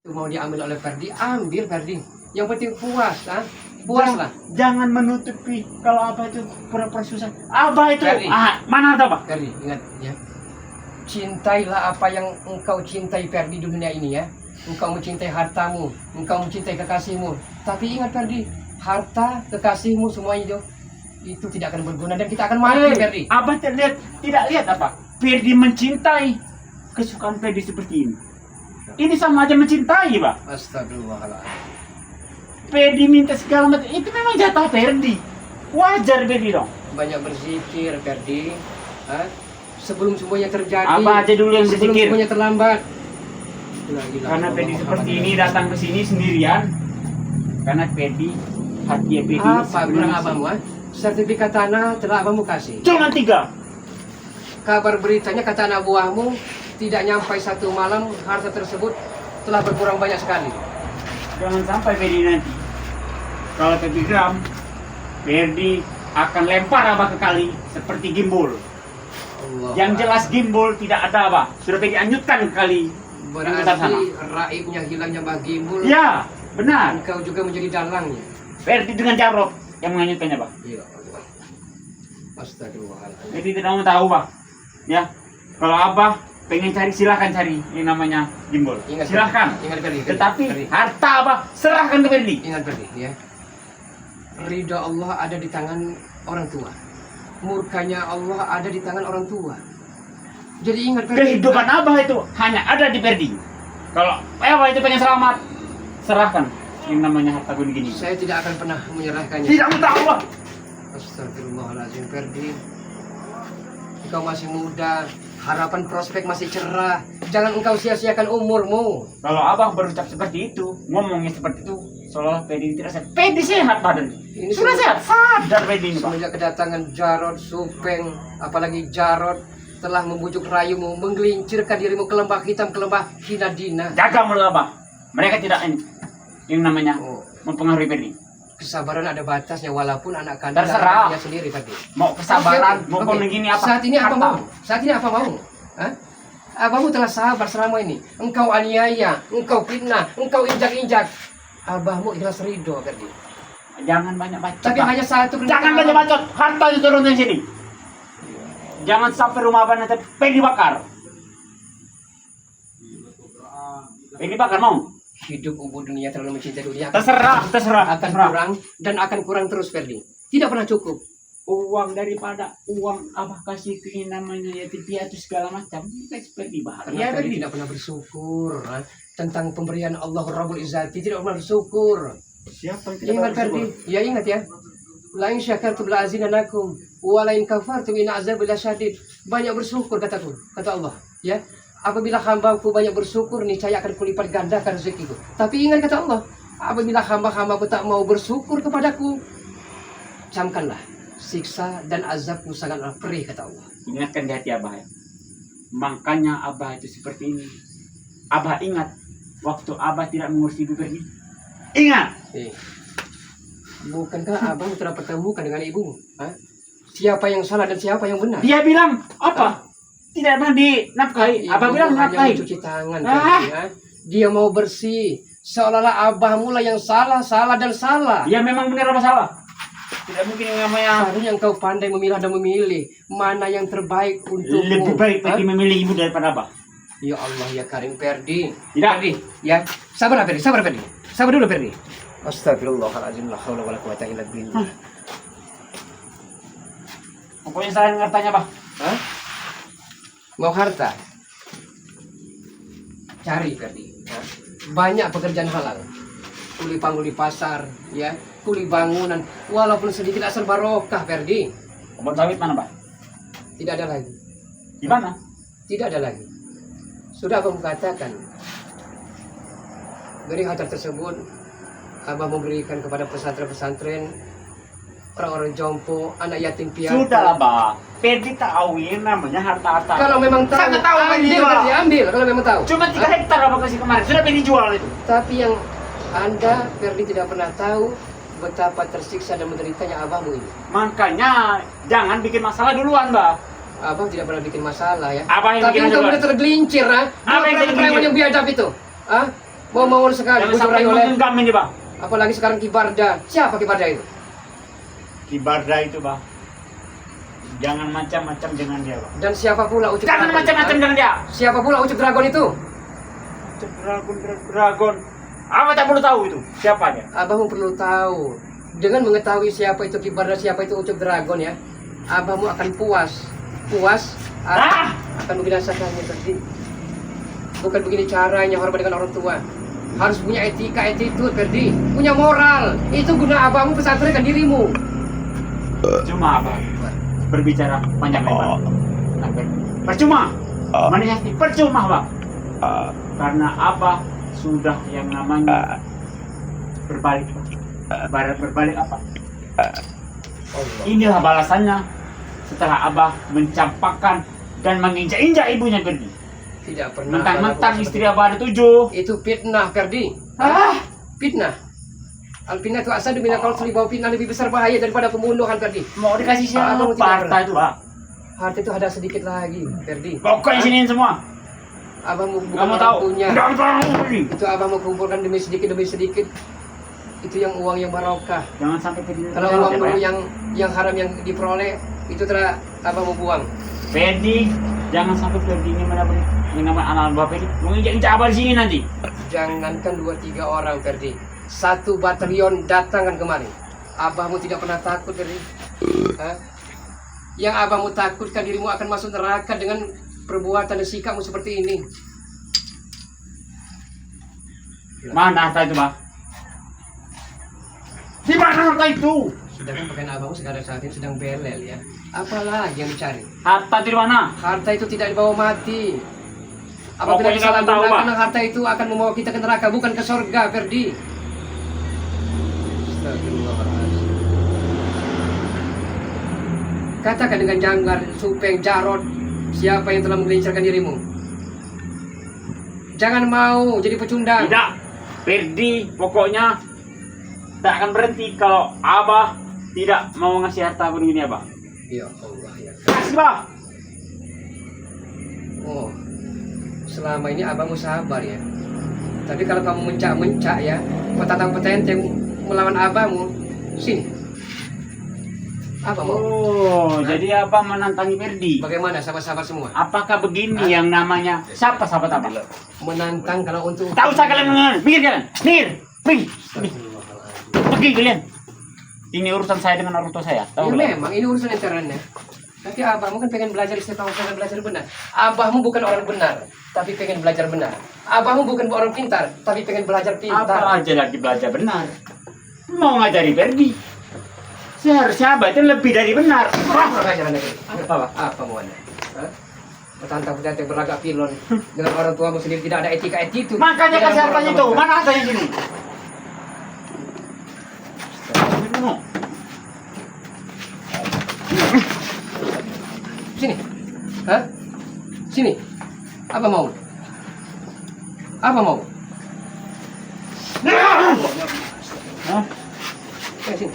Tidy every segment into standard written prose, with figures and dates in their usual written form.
Mau diambil oleh Ferdi, ambil Ferdi. Yang penting puas, puas lah. Jangan menutupi kalau Abah itu pura-pura susah. Abah itu, Ferdi. mana ada Abah? Ferdi, ingat ya. Cintailah apa yang engkau cintai Ferdi di dunia ini ya. Engkau mencintai hartamu, engkau mencintai kekasihmu. Tapi ingat Ferdi, harta, kekasihmu semuanya itu tidak akan berguna dan kita akan mati Ferdi. Abah tidak lihat apa? Ferdi mencintai kesukaan Ferdi seperti ini. Ini sama aja mencintai, Pak. Astagfirullahaladzim. Ferdi minta segala macam, itu memang jatah Ferdi. Wajar Ferdi dong. Banyak berzikir Ferdi. Sebelum semuanya terjadi. Abah aja dulu yang sebelum berzikir. semuanya terlambat. Karena Ferdi seperti ini datang ke sini sendirian. Karena Ferdi hati Ferdi. Apa bilang abangmu? Sertifikat tanah telah abangmu kasih. Cuma 3. Kabar beritanya kata anak buahmu tidak nyampai 1 malam harta tersebut telah berkurang banyak sekali. Jangan sampai Ferdi nanti. Kalau Ferdi geram, Ferdi akan lempar Abah ke kali seperti gimbal. Yang jelas gimbal tidak ada Abah. Sudah Ferdi anyutkan ke kali. Berarti raibnya hilangnya Mbah Gimbul. Ya, benar. Engkau juga menjadi dalangnya. Ferdi dengan Jarot yang menganyutkannya, Pak. Iya. Astagfirullahaladzim. Jadi tidak mau tahu, Pak. Ya, kalau Abah pengen cari silahkan cari. Ini namanya gimbal. Silahkan. Ingat Ferdi. Tetapi harta Abah serahkan ke Ferdi. Ingat Ferdi, ya. Ridha Allah ada di tangan orang tua. Murkanya Allah ada di tangan orang tua. Jadi ingat Ferdi. Kehidupan Abah itu hanya ada di Ferdi. Kalau Abah itu pengen selamat, serahkan. Yang namanya harta gini-gini. Saya tidak akan pernah menyerahkannya. Tidak mau tahu, Pak. Astagfirullahaladzim Ferdi. Engkau masih muda, harapan prospek masih cerah. Jangan engkau sia-siakan umurmu. Kalau Abah berucap seperti itu, ngomongnya seperti itu, seolah Ferdi tidak sehat. Ferdi sehat badan. Ini Sudah sehat, sadar Ferdi ini, Pak. Semenjak kedatangan Jarod, Supeng, apalagi Jarod telah membujuk rayumu, menggelincirkan dirimu ke lembah hitam, ke lembah Hinadina. Jaga mulut Abah. Mereka tidak ini yang namanya mempengaruhi Ferdi. Kesabaran ada batasnya, walaupun anak kandung Terserah. dia sendiri Ferdi. Mau kesabaran, mau begini apa? Saat ini apa Harta. mau? Saat ini apa mau? Hah? Abahmu telah sabar selama ini. Engkau aniaya, engkau fitnah, engkau injak-injak. Abahmu ikhlas ridho, Ferdi. Jangan banyak bacot. Tapi Pak. hanya satu perintah Jangan banyak bacot. Harta itu turun dari sini. Jangan sampai rumah Abah nanti Ferdi bakar. Ferdi bakar mau? Hidup ubud dunia terlalu mencintai dunia. Terserah. Akan kurang dan akan kurang terus, Ferdi. Tidak pernah cukup. Uang daripada uang Abah kasih ke ini namanya yatim piatu segala macam. Ferdi bahagia. Karena Ferdi tidak pernah bersyukur tentang pemberian Allah Rabbul Izzati. Tidak pernah bersyukur. Siapa yang tidak Ingat bersyukur? Ferdi, ya ingat ya. Lain syakartum la azinanakum wa lain kafartum in azabil lasyadid. Banyak bersyukur kata Allah, ya. Apabila hambaku banyak bersyukur, niscaya akan kulipat gandakan rezekiku. Tapi ingat kata Allah, apabila hamba-hambaku tak mau bersyukur kepadaku, camkanlah siksa dan azabku sangatlah perih kata Allah. Ingatkan di hati Abah ya. Makanya Abah itu seperti ini. Abah ingat waktu Abah tidak mengurus ibu Ferdi. Ingat. Bukankah abang telah pertemukan dengan ibumu? Siapa yang salah dan siapa yang benar? Dia bilang apa? Tidak pernah dinafkahi. Abah bilang hanya nafkahi. mencuci tangan. Dia mau bersih. Seolah-olah abahmu lah yang salah dan salah. Dia memang benar apa salah? Tidak mungkin yang namanya. Seharusnya engkau pandai memilah dan memilih mana yang terbaik untukmu. Lebih baik Ferdi memilih ibu daripada Abah. Ya Allah ya Karim Ferdi. Tidak. Ferdi, ya. Sabar Ferdi. Sabar dulu Ferdi. Astagfirullahaladzim, la haula wala quwata illa billah. Pokoknya saya ngertanya Abah. Mau harta? Cari Ferdi. Banyak pekerjaan halal. Kuli panggul di pasar, ya. Kuli bangunan, walaupun sedikit asal barokah Ferdi. Kebun sawit mana Pak? Tidak ada lagi. Di mana? Tidak ada lagi. Sudah Abang katakan. Dari harta tersebut Abang memberikan kepada pesantren-pesantren, orang-orang jompo, anak yatim piatu. Sudah Abah. Ferdi tahu ini namanya harta-harta. Kalau memang tahu, Sangat tahu ambil Ferdi, ambil kalau memang tahu. Cuma 3 hektar Abah kasih kemarin. Sudah Ferdi jual itu. Tapi yang Anda, Ferdi tidak pernah tahu betapa tersiksa dan menderitanya abahmu ini. Makanya jangan bikin masalah duluan, Mbak. Abang tidak pernah bikin masalah ya. Apa yang tapi bikin engkau masalah? udah tergelincir, Apa yang tergelincir? yang biadab itu. Mau sekali Jangan bujuk sampai rayu oleh. menggenggam ini, Bang. Apalagi sekarang Kibarda. Siapa Kibarda itu? Kibarda itu, Bang. Jangan macam-macam dengan dia, Bang. Dan siapa pula Ucup Jangan Dragon? macam-macam dengan dia. Siapa pula Ucup Dragon itu? Dragon. Apa tak perlu tahu itu? Siapa dia? Abahmu perlu tahu. Dengan mengetahui siapa itu Kibarda, siapa itu Ucup Dragon ya, abahmu akan puas. Ah! Akan membinasakannya tadi. Bukan begini caranya hormat dengan orang tua. Harus punya etika, attitude, Ferdi. Punya moral. Itu guna abahmu pesantrenkan dirimu. Cuma apa? Berbicara panjang lebar. Percuma. Menasihati percuma, Bang. Karena Abah sudah yang namanya berbalik, Bang. Berbalik apa? Inilah balasannya setelah Abah mencampakkan dan menginjak-injak ibunya Ferdi. Tidak pernah. Mentang-mentang istri Abah ada 7. Itu fitnah, Ferdi. Fitnah. Al-fitnah itu asal dimana kalau selibau fitnah lebih besar bahaya daripada pembunuhan, Ferdi. Mau dikasih siapa? Abang tidak Harta itu, Bang. Harta itu ada sedikit lagi, Ferdi. Pokoknya siniin semua. Abang bukan Kamu orang tahu? punya. Nggak tahu, Ferdi. Itu abang mau kumpulkan demi sedikit. Itu yang uang yang barokah. Jangan sampai Ferdi. Kalau uang dulu yang haram yang diperoleh itu telah abang mau buang. Ferdi, jangan sampai Ferdi ini benar-benar yang namanya anak Abah Ferdi menginjak-injak Abah di sini nanti. Jangankan 2-3 orang, Ferdi. 1 batalion datang kan kemarin. Abahmu tidak pernah takut, Ferdi. Hah? Yang abahmu takutkan dirimu akan masuk neraka dengan perbuatan dan sikapmu seperti ini. Mana harta itu, Bang? Di mana harta itu? Sedangkan pakaian abahmu sekarang saat ini sedang belel ya. Apalagi yang dicari? Harta di mana? Harta itu tidak dibawa mati. Apabila Pokoknya kamu tahu, disalahgunakan Pak. harta itu akan membawa kita ke neraka, bukan ke surga, Ferdi. Astagfirullahaladzim. Katakan dengan Janggar, Supeng, Jarod, siapa yang telah menggelincirkan dirimu. Jangan mau jadi pecundang. Tidak. Ferdi pokoknya tak akan berhenti kalau Abah tidak mau ngasih harta begini, Abah. Ya Allah ya. Kasih, Bang. Oh, selama ini abangmu sabar ya. Tapi kalau kamu mencak ya, petatang-petenteng melawan abangmu, sini. Apa mau? Oh, jadi Abah menantangi Ferdi. Bagaimana sahabat-sahabat semua? Apakah begini yang namanya siapa sahabat Abah? Menantang kalau untuk Tak usah kalian mengenal. Pikir kalian. Pergi. Pergi kalian. Ini urusan saya dengan orang tua saya. Ya Tahu nggak? memang ini urusan internnya. Tapi abahmu kan pengen belajar istiqomah, pengen belajar benar. Abahmu bukan orang benar, tapi pengen belajar benar. Abahmu bukan orang pintar, tapi pengen belajar pintar. Apa aja lagi belajar benar. Mau ngajari Ferdi. Seharusnya Abah itu lebih dari benar. Apa belajar anda? Apa, Pak? Apa mau anda? Petantang-petantang berlagak pilon dengan orang tuamu sendiri tidak ada etika itu. Makanya kasih hartanya itu. Mana hartanya sini? Sini. Hah? Sini. Apa mau? Apa mau? Hah? Sini.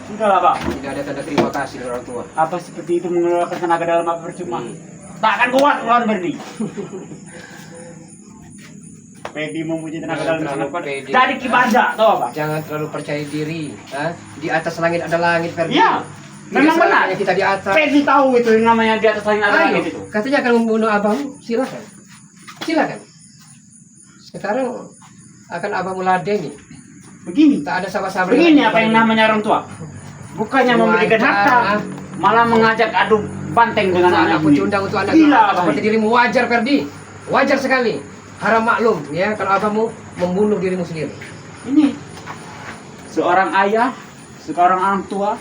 Sudahlah, Pak. Tidak ada tanda terima kasih dari orang tua. Apa seperti itu mengeluarkan tenaga dalam apa percuma? Tak akan kuat melawan Ferdi. Ferdi mempunyai tenaga dalam sangat kuat. Dari Kibarda, tahu apa? Jangan terlalu percaya diri. Hah? Di atas langit ada langit, Ferdi. Iya, memang Tidak benar. selamanya kita di atas. Ferdi tahu itu yang namanya di atas langit ada Ayo, langit itu. katanya akan membunuh abangmu. Silakan. Silakan. Sekarang akan abangmu ladeni. Begini, Tak ada sahabat-sahabat. begini apa yang namanya orang tua. Bukannya memberikan harta, malah mengajak adu banteng dengan anak anak pecundang untuk anak Gila, seperti dirimu wajar, Ferdi. Wajar sekali. Haram maklum ya kalau abangmu membunuh dirimu sendiri. Ini seorang ayah, seorang orang tua,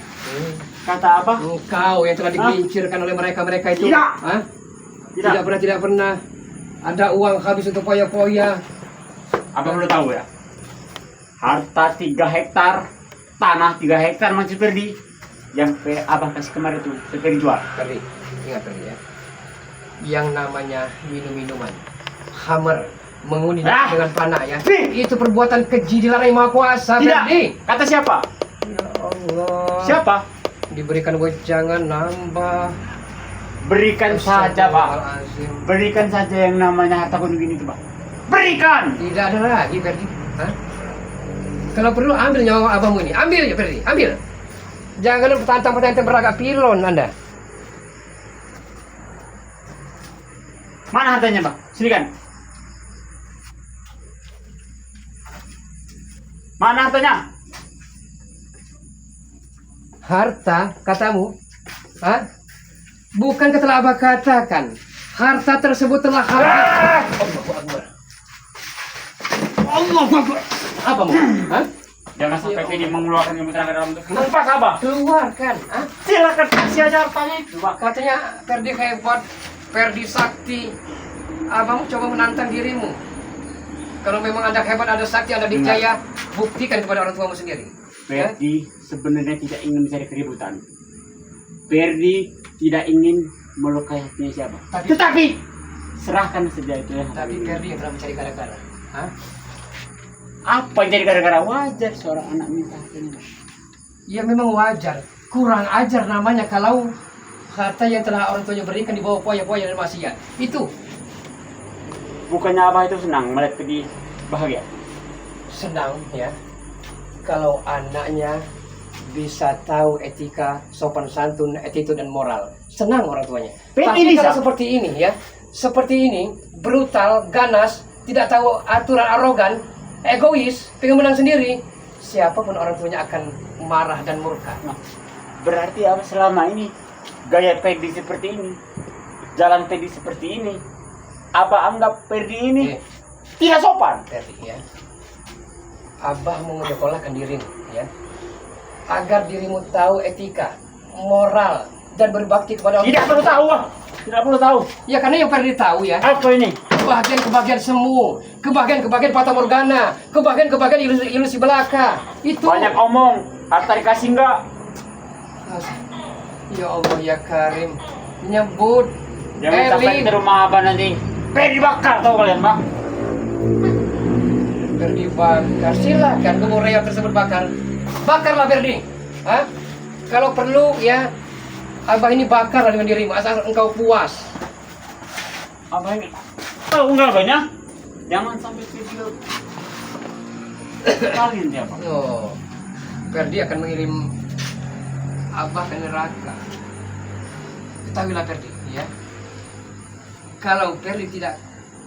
kata apa? Engkau yang telah digelincirkan oleh mereka itu. Tidak. Hah? Tidak pernah ada uang habis untuk poya-poya. Apa perlu tahu ya? Harta 3 hektar, tanah 3 hektar masih Ferdi. Yang Abah kasih kemarin itu, Ferdi jual. Ferdi, ingat Ferdi ya. Yang namanya minum-minuman, hammer, mengundi dengan panah ya. Itu perbuatan keji dilarang Maha Kuasa, Tidak. Ferdi. Kata siapa? Ya Allah. Siapa? Diberikan wejangan nambah. Berikan saja, Pak. Astagfirullahaladzim. Berikan saja yang namanya harta gunung gini itu, Pak. Berikan. Tidak ada lagi, Ferdi. Hah? Kalau perlu ambil nyawa abangmu ini. Ambil ya, Ferdi. Ambil. Jangan petantang-petantang beragak pilon Anda. Mana hartanya, Bang? Silakan. Mana hartanya? Harta, katamu? Hah? Bukan telah Abah katakan. Harta tersebut telah habis. Allahu Akbar. Allahu Akbar. Apa mau? Hah? Jangan sampai Ferdi mengeluarkan ilmu tenaga dalam itu. Lepas, Abah. Keluarkan. Hah? Silakan kasih aja hartanya itu, Bang. Katanya Ferdi hebat, Ferdi sakti. Abang coba menantang dirimu. Kalau memang Anda hebat, Anda sakti, Anda dikjaya, buktikan kepada orang tuamu sendiri. Ya? Ferdi sebenarnya tidak ingin mencari keributan. Ferdi tidak ingin melukai hatinya siapa. Tetapi serahkan saja itu ya. Tapi Ferdi yang telah mencari gara-gara. Hah? Apa yang jadi gara-gara? Wajar seorang anak minta hatinya. Ya memang wajar. Kurang ajar namanya kalau harta yang telah orang tuanya berikan di bawah poya-poya dan maksiat. Itu Bukannya Abah itu senang melihat Ferdi bahagia? senang ya. Kalau anaknya bisa tahu etika, sopan santun, attitude dan moral. Senang orang tuanya. Tapi kalau seperti ini ya, seperti ini, brutal, ganas, tidak tahu aturan, arogan, egois, pengen menang sendiri, siapapun orang tuanya akan marah dan murka. Nah, berarti Abah selama ini gaya Ferdi seperti ini, jalan Ferdi seperti ini, Abah anggap Ferdi ini tidak sopan. Ferdi ya, Abah mau menyekolahkan dirimu ya, agar dirimu tahu etika, moral, dan berbakti kepada orang. Tidak perlu tahu, Bang. Tidak perlu tahu. Ya karena yang Ferdi tahu ya, Apa ini? kebahagiaan semu, kebahagiaan fata morgana, kebahagiaan ilusi belaka. Itu Banyak omong, harta dikasih enggak? Ya Allah ya Karim, nyebut Jangan sampai ke rumah Abah nanti Ferdi bakar, tahu kalian, Bang? Ferdi bakar, silakan kubur reyot tersebut bakar. Bakarlah Ferdi. Hah? Kalau perlu ya, Abah ini bakarlah dengan dirimu asal engkau puas. Abah ini tahu enggak banyak? Jangan sampai video kalian dia, Bang. Oh, Ferdi akan mengirim Abah ke neraka. Ketahuilah Ferdi ya, kalau Ferdi tidak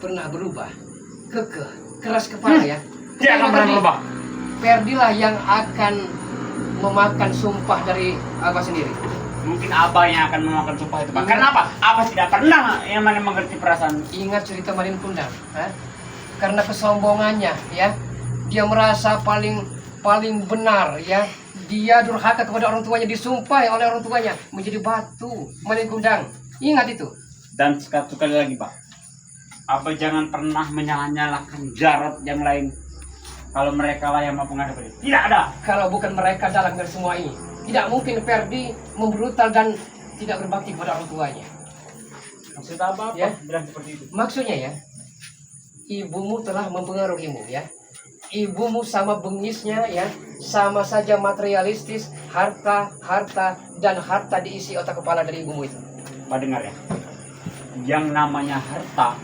pernah berubah, kekeh, keras kepala ya, Dia akan pernah berubah. Ferdi lah yang akan memakan sumpah dari Abah sendiri. Mungkin Abah yang akan memakan sumpah itu, Bang. Karena apa? Abah tidak pernah yang mana mengerti perasaan. Ingat cerita Malin Kundang, karena kesombongannya ya, dia merasa paling benar ya, dia durhaka kepada orang tuanya, disumpahi oleh orang tuanya menjadi batu. Malin Kundang, ingat itu. Dan satu kali lagi, Pak, Abah jangan pernah menyalahkan Jarod yang lain kalau mereka lah yang mampu menghadapi. Tidak ada. Kalau bukan mereka dalam dari semua ini, tidak mungkin Ferdi membrutal dan tidak berbakti kepada orang tuanya. Maksud Abah apa? Ya. Bilang seperti itu. Maksudnya ya, ibumu telah mempengaruhimu ya. Ibumu sama bengisnya ya, sama saja materialistis, harta dan harta diisi otak kepala dari ibumu itu. Pak dengar ya, yang namanya harta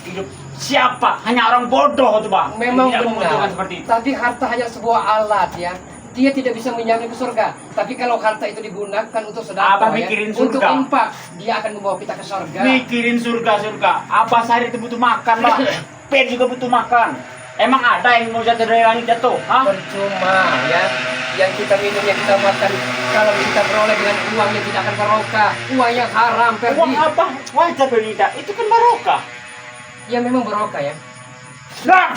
hidup siapa? Hanya orang bodoh tuh, Bang. Memang Tidak benar. membutuhkan seperti itu. Tapi harta hanya sebuah alat ya. Dia tidak bisa menjamin ke surga. Tapi kalau harta itu digunakan untuk sedekah, Abah mikirin surga. untuk infak, dia akan membawa kita ke surga. Mikirin surga. Abah sehari itu butuh makan, Bang. Pen juga butuh makan. Emang ada yang mau jatuh dari langit jatuh? Hah? Percuma ya. Yang kita minum, yang kita makan, kalau kita peroleh dengan uang yang tidak akan barokah, uang yang haram, Ferdi. Uang Abah wajar berita. Itu kan barokah. Ya memang barokah ya. Nah,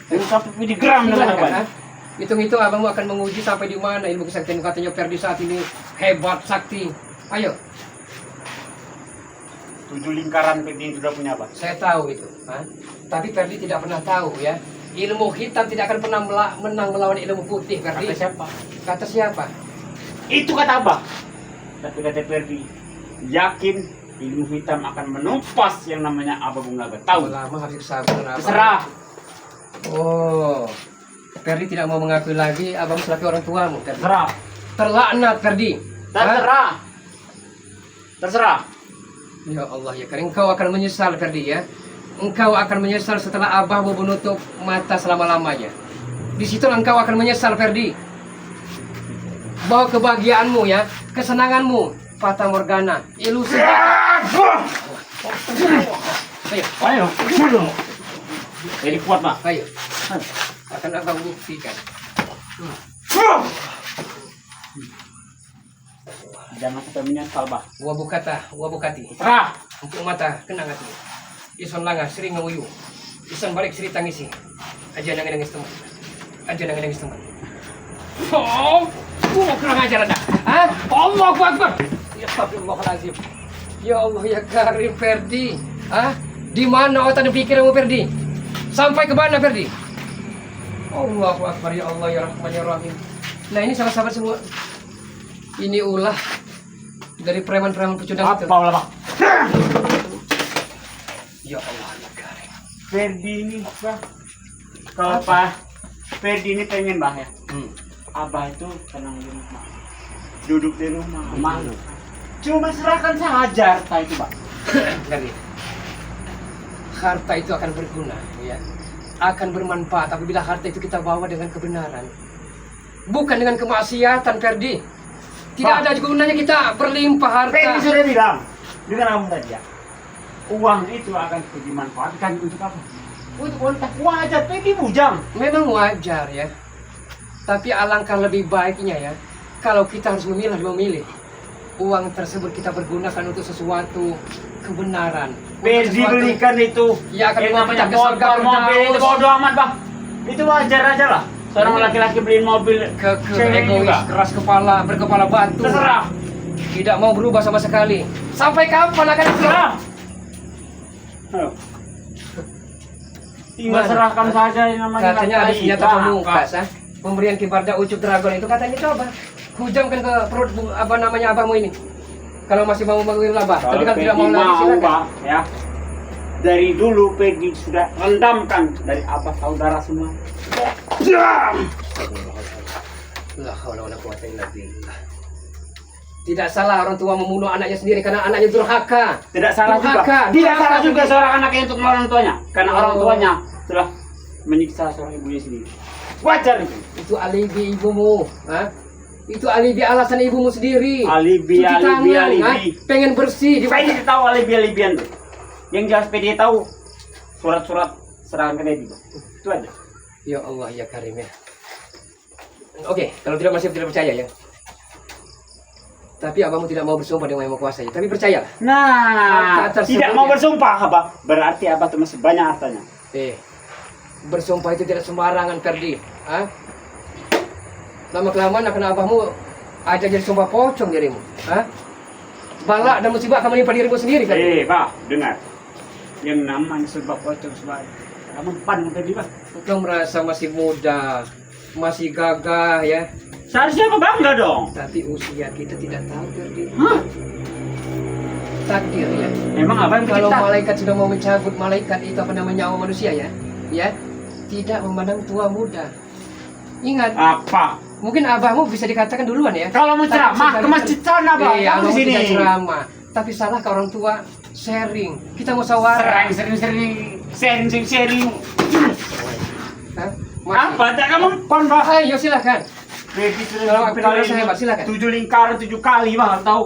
yang sampai miligram dengan Silakan, Abah. hitung-hitung abangmu akan menguji sampai di mana ilmu kesaktian katanya Ferdi saat ini hebat sakti. Ayo, 7 lingkaran Ferdi sudah punya, Abah. saya tahu itu. Tapi Ferdi tidak pernah tahu ya. Ilmu hitam tidak akan pernah menang melawan ilmu putih, Ferdi. Kata siapa? Kata siapa? Itu kata Abah. Tapi kata Ferdi, yakin ilmu hitam akan menumpas yang namanya Abah Bunga. Tahu? Lama habis sabar. Terserah. Oh, Ferdi tidak mau mengakui lagi abang selaku orang tuamu, Ferdi. Terserah. Terlaknat, Ferdi. Terserah. Terserah. Ya Allah ya Karim, engkau akan menyesal Ferdi ya. Engkau akan menyesal setelah abahmu menutup mata selama-lamanya. Di situ engkau akan menyesal Ferdi. Bahwa kebahagiaanmu ya, kesenanganmu, fata morgana, ilusi. Ayo. Jadi kuat, Pak. Ayo. Akan abang buktikan. Jangan sampai menyesal, Pak. Wabukati. Terah. Untuk mata kenang hati. Ison langa sering ngawuyu. Ison balik seri tangisi. Aja nangis teman. Oh, kurang ajar Anda. Hah? Allahu Akbar. Ya Astagfirullahaladzim. Ya Allah ya Karim Ferdi. Hah? Di mana otak dan pikiranmu Ferdi? Sampai ke mana Ferdi? Allahu Akbar ya Allah ya Rahman ya Rahim. Nah ini sahabat-sahabat semua. Ini ulah dari preman-preman pecundang itu. Apa lah, Pak? Ya Allah ya Karim. Ferdi ini, Pak. Kalau Pak Ferdi ini pengen, Bah ya. Abah itu tenang di rumah. Duduk di rumah, malu. Cuma serahkan saja harta itu, Pak. Ferdi. Harta itu akan berguna, ya. Akan bermanfaat apabila harta itu kita bawa dengan kebenaran. Bukan dengan kemaksiatan, Ferdi. Tidak Pak, ada gunanya kita berlimpah harta. Ferdi sudah bilang dengan kamu tadi ya. Uang itu akan dimanfaatkan untuk apa? Untuk kontak wajar, Ferdi bujang. Memang wajar ya. Tapi alangkah lebih baiknya ya, kalau kita harus memilih. Uang tersebut kita pergunakan untuk sesuatu kebenaran. Ferdi belikan itu. Ya, akan yang membawa namanya kita ke surga motor, mobil itu Firdaus. bodo amat, Bang. Itu wajar aja lah. Seorang laki-laki beliin mobil, cewek Egois, juga. keras kepala, berkepala batu. Terserah. Tidak mau berubah sama sekali. Sampai kapan akan Terserah. Ayo. Tinggal Mana? serahkan saja yang namanya Katanya ada harta senjata itu. pamungkas, pemberian kibarda ucup dragon itu katanya coba hujamkan ke perut apa namanya abahmu ini. Kalau masih mau mengambil abah, tapi kalau tidak mau lagi silakan. Pak, ya. Dari dulu Ferdi sudah rendamkan dari abah saudara semua. La haula wala quwata illa billah. Tidak salah orang tua membunuh anaknya sendiri karena anaknya durhaka. Tidak salah juga. Durhaka. Tidak salah juga Durhaka. seorang anaknya untuk melawan orang tuanya, karena Oh. orang tuanya telah menyiksa seorang ibunya sendiri. Wajar itu. Itu alibi ibumu, Itu alibi alasan ibumu sendiri. Alibi, Cuci alibi, tangan, alibi. Pengen bersih. Ferdi tahu alibi-alibian tuh. Yang jelas Ferdi tahu surat-surat serangan ke Ferdi. Itu aja. Ya Allah ya Karim ya. Oke, kalau tidak masih tidak percaya ya. Tapi abahmu tidak mau bersumpah dengan yang Maha Kuasa ya. Tapi percayalah. Nah, Harta tersebut tidak mau ya. bersumpah, Abah. Berarti Abah itu masih banyak hartanya. Bersumpah itu tidak sembarangan Ferdi. Lama kelamaan akan abahmu aja jadi sumpah pocong dirimu. Balak dan musibah akan menimpa dirimu sendiri Ferdi. Pak, dengar. Yang namanya sebab pocong sebab kamu pan tadi, Pak. Engkau merasa masih muda, masih gagah ya. Seharusnya Abah bangga dong. Tapi usia kita tidak tahu Ferdi. Hah? Takdir ya. Emang Abah yang Kalau kita? malaikat sudah mau mencabut, malaikat itu apa namanya nyawa manusia ya, tidak memandang tua muda. Ingat, Apa? mungkin abahmu bisa dikatakan duluan ya. Kalau mau Tapi ceramah sekali- ke masjid sana, Bang. Iya, Kamu di abahmu sini. tidak ceramah. Tapi salah ke orang tua sharing. Kita mau sawara. Sering-sering sharing. Hah? Masih? Apa? Tak kamu pan, Bang. Ayo silakan. Ferdi sudah Kalau sampai kalau saya hebat, silakan. 7 lingkaran 7 kali, Bang. Tahu?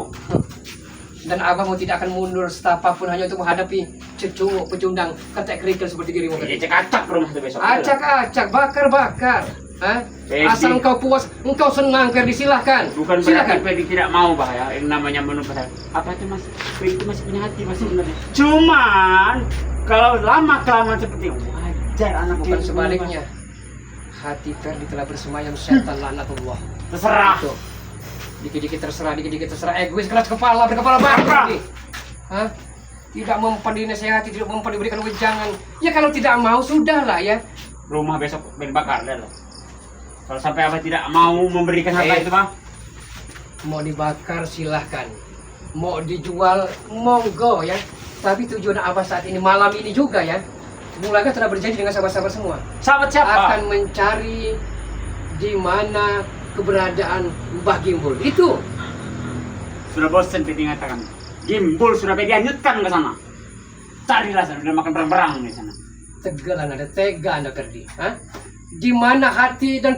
Dan abahmu tidak akan mundur setapa pun hanya untuk menghadapi cucu pecundang ketek kerikil seperti dirimu. Iya, cek-acak rumah tuh besok. Acak-acak, bakar-bakar. Ferdi. Asal engkau puas, engkau senang, Ferdi silahkan. Bukan berarti Silakan. Ferdi tidak mau, Bah, ya. Yang namanya menumpah. Apa itu Mas? Ferdi itu masih punya hati, masih sebenarnya. Cuman kalau lama-kelamaan seperti itu, wajar anak Bukan dia sebaliknya. Hati Ferdi telah bersemayam setan laknatullah. Terserah. Tuh. Dikit-dikit terserah, egois, keras kepala, berkepala batu. Apa? Ferdi. Tidak mempan dinasehati, tidak mempan diberikan wejangan. Ya kalau tidak mau, sudahlah ya. Rumah besok bakar dah lah. Kalau sampai Abah tidak mau memberikan harta itu, Bang. Mau dibakar silahkan. Mau dijual, monggo ya. Tapi tujuan Abah saat ini, malam ini juga ya. Mulaga telah berjanji dengan sahabat-sahabat semua. Sahabat siapa? Akan mencari di mana keberadaan Mbah Gimbul. Itu. Sudah bosan Ferdi mengatakan. Gimbal sudah dianyutkan ke sana. Carilah sana, udah makan berang-berang di sana. Tegalan ada tega Anda Kerdi. Hah? Di mana hati dan